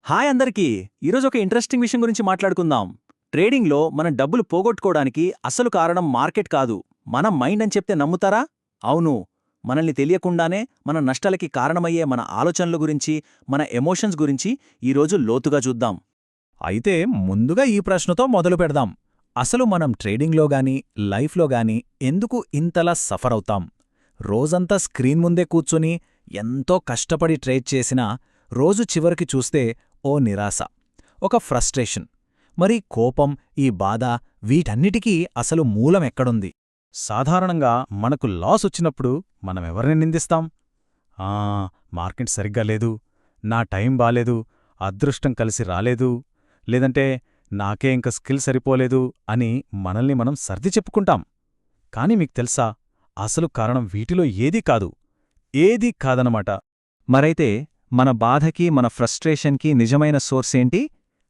Hi అందరికీ! ఈరోజు ఒక ఇంట్రెస్టింగ్ విషయం గురించి మాట్లాడుకుందాం. ట్రేడింగ్లో మనం డబ్బులు పోగొట్టుకోవడానికి అసలు కారణం మార్కెట్ కాదు, మన మైండ్ అని చెప్తే నమ్ముతారా? అవును, మనల్ని తెలియకుండానే మన నష్టాలకి కారణమయ్యే మన ఆలోచనల గురించి, మన ఎమోషన్స్ గురించి ఈరోజు లోతుగా చూద్దాం. అయితే ముందుగా ఈ ప్రశ్నతో మొదలు పెడదాం. అసలు మనం ట్రేడింగ్లో గాని, లైఫ్లో గాని ఎందుకు ఇంతలా సఫర్ అవుతాం? రోజంతా స్క్రీన్ ముందే కూర్చొని ఎంతో కష్టపడి ట్రేడ్ చేసినా రోజు చివరికి చూస్తే ఓ నిరాశ, ఒక ఫ్రస్ట్రేషన్, మరి కోపం, ఈ బాధ, వీటన్నిటికీ అసలు మూలమెక్కడుంది? సాధారణంగా మనకు లాస్ వచ్చినప్పుడు మనమెవరిని నిందిస్తాం? మార్కెట్ సరిగ్గా లేదు, నా టైం బాలేదు, అదృష్టం కలిసి రాలేదు, లేదంటే నాకే ఇంక స్కిల్ సరిపోలేదు అని మనల్ని మనం సర్ది చెప్పుకుంటాం. కాని మీకు తెలుసా, అసలు కారణం వీటిలో ఏదీ కాదనమాట. మరైతే మన బాధకి, మన ఫ్రస్ట్రేషన్కి నిజమైన సోర్స్ ఏంటి?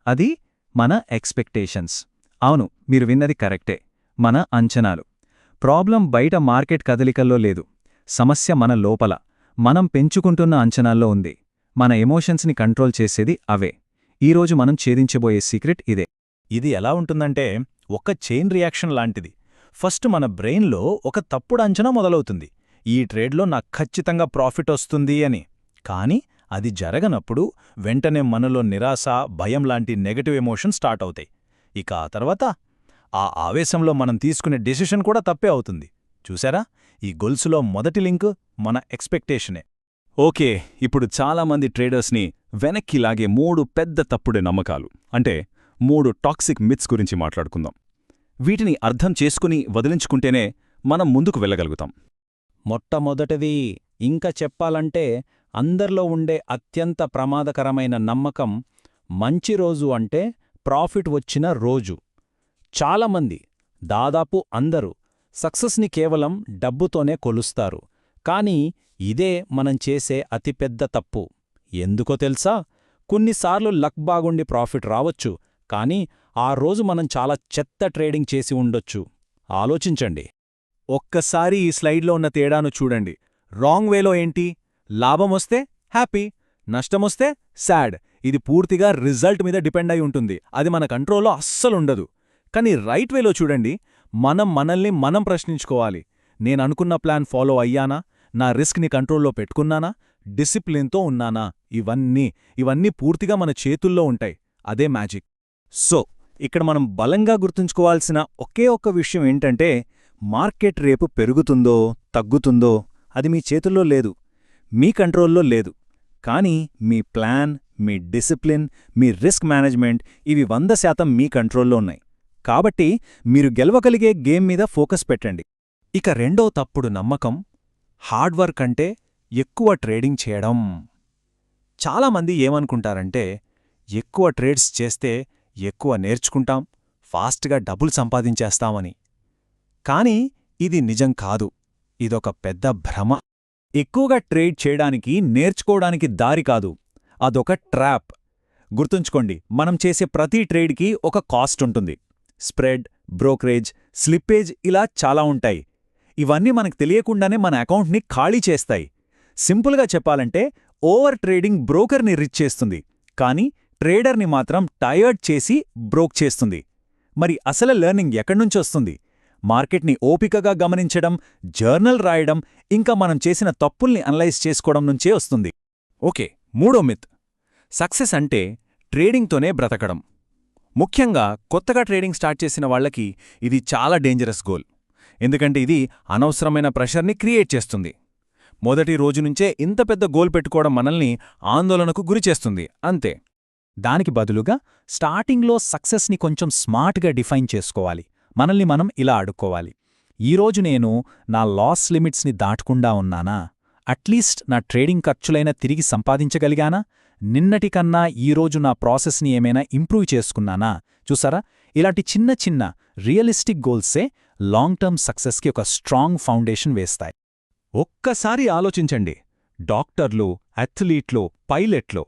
అది మన ఎక్స్పెక్టేషన్స్. అవును, మీరు విన్నది కరెక్టే, మన అంచనాలు. ప్రాబ్లం బయట మార్కెట్ కదలికల్లో లేదు, సమస్య మన లోపల, మనం పెంచుకుంటున్న అంచనాల్లో ఉంది. మన ఎమోషన్స్ని కంట్రోల్ చేసేది అవే. ఈరోజు మనం ఛేదించబోయే సీక్రెట్ ఇదే. ఇది ఎలా ఉంటుందంటే, ఒక చైన్ రియాక్షన్ లాంటిది. ఫస్ట్ మన బ్రెయిన్లో ఒక తప్పుడు అంచనా మొదలవుతుంది, ఈ ట్రేడ్లో నాకు ఖచ్చితంగా ప్రాఫిట్ వస్తుంది అని. కానీ అది జరగనప్పుడు వెంటనే మనలో నిరాశ, భయం లాంటి నెగటివ్ ఎమోషన్ స్టార్ట్ అవుతాయి. ఇక ఆ తర్వాత ఆ ఆవేశంలో మనం తీసుకునే డెసిషన్ కూడా తప్పే అవుతుంది. చూసారా, ఈ గొలుసులో మొదటి లింక్ మన ఎక్స్పెక్టేషనే. ఓకే, ఇప్పుడు చాలామంది ట్రేడర్స్ని వెనక్కి లాగే 3 పెద్ద తప్పుడే నమ్మకాలు, అంటే 3 టాక్సిక్ మిత్స్ గురించి మాట్లాడుకుందాం. వీటిని అర్థం చేసుకుని వదిలించుకుంటేనే మనం ముందుకు వెళ్ళగలుగుతాం. మొట్టమొదటిది, ఇంకా చెప్పాలంటే అందర్లో ఉండే అత్యంత ప్రమాదకరమైన నమ్మకం, మంచి రోజు అంటే ప్రాఫిట్ వచ్చిన రోజు. చాలామంది, దాదాపు అందరూ సక్సెస్ని కేవలం డబ్బుతోనే కొలుస్తారు. కానీ ఇదే మనం చేసే అతిపెద్ద తప్పు. ఎందుకో తెలుసా? కొన్నిసార్లు లక్ బాగుండి ప్రాఫిట్ రావచ్చు, కానీ ఆ రోజు మనం చాలా చెత్త ట్రేడింగ్ చేసి ఉండొచ్చు. ఆలోచించండి. ఒక్కసారి ఈ స్లైడ్లో ఉన్న తేడాను చూడండి. రాంగ్ వేలో ఏంటి? లాభమొస్తే హ్యాపీ, నష్టమొస్తే సాడ్. ఇది పూర్తిగా రిజల్ట్ మీద డిపెండ్ అయి ఉంటుంది, అది మన కంట్రోల్లో అస్సలుండదు. కానీ రైట్ వేలో చూడండి, మనల్ని మనం ప్రశ్నించుకోవాలి. నేననుకున్న ప్లాన్ ఫాలో అయ్యానా? నా రిస్క్ని కంట్రోల్లో పెట్టుకున్నానా? డిసిప్లిన్తో ఉన్నానా? ఇవన్నీ పూర్తిగా మన చేతుల్లో ఉంటాయి. అదే మ్యాజిక్. సో ఇక్కడ మనం బలంగా గుర్తుంచుకోవాల్సిన ఒకే ఒక్క విషయం ఏంటంటే, మార్కెట్ రేపు పెరుగుతుందో తగ్గుతుందో అది మీ చేతుల్లో లేదు, మీ కంట్రోల్లో లేదు. కానీ మీ ప్లాన్, మీ డిసిప్లిన్, మీ రిస్క్ మేనేజ్మెంట్, ఇవి 100% మీ కంట్రోల్లో ఉన్నాయి. కాబట్టి మీరు గెలవగలిగే గేమ్ మీద ఫోకస్ పెట్టండి. ఇక రెండో తప్పుడు నమ్మకం, హార్డ్వర్క్ అంటే ఎక్కువ ట్రేడింగ్ చేయడం. చాలామంది ఏమనుకుంటారంటే, ఎక్కువ ట్రేడ్స్ చేస్తే ఎక్కువ నేర్చుకుంటాం, ఫాస్ట్గా డబ్బులు సంపాదించేస్తామని. కానీ ఇది నిజం కాదు, ఇదొక పెద్ద భ్రమ. ఎక్కువగా ట్రేడ్ చేయడానికి, నేర్చుకోవడానికి దారి కాదు, అదొక ట్రాప్. గుర్తుంచుకోండి, మనం చేసే ప్రతి ట్రేడ్కి ఒక కాస్ట్ ఉంటుంది. స్ప్రెడ్, బ్రోకరేజ్, స్లిప్పేజ్, ఇలా చాలా ఉంటాయి. ఇవన్నీ మనకు తెలియకుండానే మన అకౌంట్ని ఖాళీ చేస్తాయి. సింపుల్గా చెప్పాలంటే, ఓవర్ ట్రేడింగ్ బ్రోకర్ని రిచ్ చేస్తుంది, కానీ ట్రేడర్ని మాత్రం టయర్డ్ చేసి బ్రోక్ చేస్తుంది. మరి అసలు లెర్నింగ్ ఎక్కడ్నుంచొస్తుంది? మార్కెట్ని ఓపికగా గమనించడం, జర్నల్ రాయడం, ఇంకా మనం చేసిన తప్పుల్ని అనలైజ్ చేసుకోవడం నుంచే వస్తుంది. ఓకే, మూడో మిత్, సక్సెస్ అంటే ట్రేడింగ్తోనే బ్రతకడం. ముఖ్యంగా కొత్తగా ట్రేడింగ్ స్టార్ట్ చేసిన వాళ్లకి ఇది చాలా డేంజరస్ గోల్. ఎందుకంటే ఇది అనవసరమైన ప్రెషర్ని క్రియేట్ చేస్తుంది. మొదటి రోజునుంచే ఇంత పెద్ద గోల్ పెట్టుకోవడం మనల్ని ఆందోళనకు గురిచేస్తుంది, అంతే. దానికి బదులుగా స్టార్టింగ్లో సక్సెస్ని కొంచెం స్మార్ట్గా డిఫైన్ చేసుకోవాలి. మనల్ని మనం ఇలా అడుక్కోవాలి, ఈరోజు నేను నా లాస్ లిమిట్స్ని దాటకుండా ఉన్నానా? అట్లీస్ట్ నా ట్రేడింగ్ ఖర్చులైనా తిరిగి సంపాదించగలిగానా? నిన్నటికన్నా ఈరోజు నా ప్రాసెస్ని ఏమైనా ఇంప్రూవ్ చేసుకున్నానా? చూసారా, ఇలాంటి చిన్న చిన్న రియలిస్టిక్ గోల్సే లాంగ్ టర్మ్ సక్సెస్కి ఒక స్ట్రాంగ్ ఫౌండేషన్ వేస్తాయి. ఒక్కసారి ఆలోచించండి, డాక్టర్లు, అథ్లీట్లు, పైలట్లు,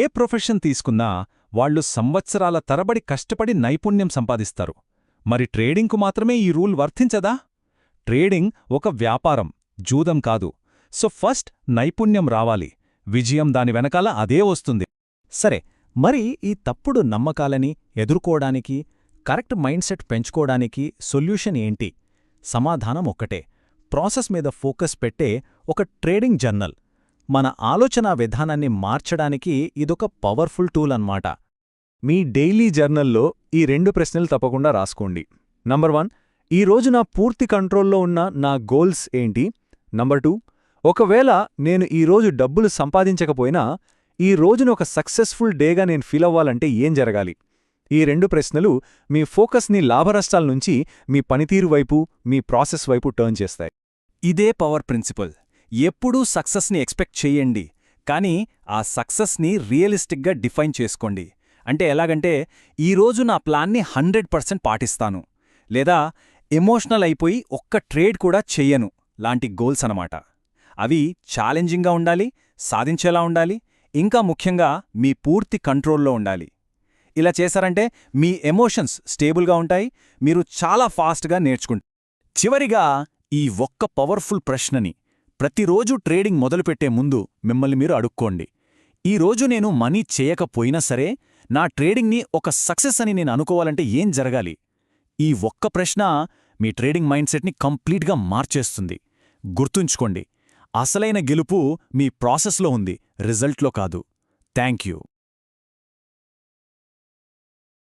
ఏ ప్రొఫెషన్ తీసుకున్నా వాళ్లు సంవత్సరాల తరబడి కష్టపడి నైపుణ్యం సంపాదిస్తారు. మరి ట్రేడింగ్కు మాత్రమే ఈ రూల్ వర్తించదా? ట్రేడింగ్ ఒక వ్యాపారం, జూదం కాదు. సో ఫస్ట్ నైపుణ్యం రావాలి, విజయం దాని వెనకాల అదే వస్తుంది. సరే, మరి ఈ తప్పుడు నమ్మకాలని ఎదుర్కోవడానికి కరెక్ట్ మైండ్సెట్ పెంచుకోవడానికి సొల్యూషన్ ఏంటి? సమాధానం ఒక్కటే, ప్రాసెస్ మీద ఫోకస్ పెట్టే ఒక ట్రేడింగ్ జర్నల్. మన ఆలోచనా విధానాన్ని మార్చడానికి ఇదొక పవర్ఫుల్ టూల్ అన్నమాట. మీ డైలీ జర్నల్లో ఈ 2 ప్రశ్నలు తప్పకుండా రాసుకోండి. నంబర్ 1, ఈరోజు నా పూర్తి కంట్రోల్లో ఉన్న నా గోల్స్ ఏంటి? నంబర్ 2, ఒకవేళ నేను ఈరోజు డబ్బులు సంపాదించకపోయినా ఈ రోజును ఒక సక్సెస్ఫుల్ డేగా నేను ఫీల్ అవ్వాలంటే ఏం జరగాలి? ఈ 2 ప్రశ్నలు మీ ఫోకస్ని లాభనష్టాల నుంచి మీ పనితీరు వైపు, మీ ప్రాసెస్ వైపు టర్న్ చేస్తాయి. ఇదే పవర్ ప్రిన్సిపల్. ఎప్పుడూ సక్సెస్ని ఎక్స్పెక్ట్ చెయ్యండి, కానీ ఆ సక్సెస్ని రియలిస్టిక్గా డిఫైన్ చేసుకోండి. అంటే ఎలాగంటే, ఈరోజు నా ప్లాన్ని 100% పాటిస్తాను, లేదా ఎమోషనల్ అయిపోయి ఒక్క ట్రేడ్ కూడా చెయ్యను లాంటి గోల్స్ అనమాట. అవి ఛాలెంజింగ్గా ఉండాలి, సాధించేలా ఉండాలి, ఇంకా ముఖ్యంగా మీ పూర్తి కంట్రోల్లో ఉండాలి. ఇలా చేశారంటే మీ ఎమోషన్స్ స్టేబుల్గా ఉంటాయి, మీరు చాలా ఫాస్ట్గా నేర్చుకుంటారు. చివరిగా ఈ ఒక్క పవర్ఫుల్ ప్రశ్నని ప్రతిరోజు ట్రేడింగ్ మొదలుపెట్టే ముందు మిమ్మల్ని మీరు అడుక్కోండి. ఈరోజు నేను మనీ చేయకపోయినా సరే నా ట్రేడింగ్ని ఒక సక్సెస్ అని నేను అనుకోవాలంటే ఏం జరగాలి? ఈ ఒక్క ప్రశ్న మీ ట్రేడింగ్ మైండ్సెట్ని కంప్లీట్గా మార్చేస్తుంది. గుర్తుంచుకోండి, అసలైన గెలుపు మీ ప్రాసెస్లో ఉంది, రిజల్ట్లో కాదు. Thank you.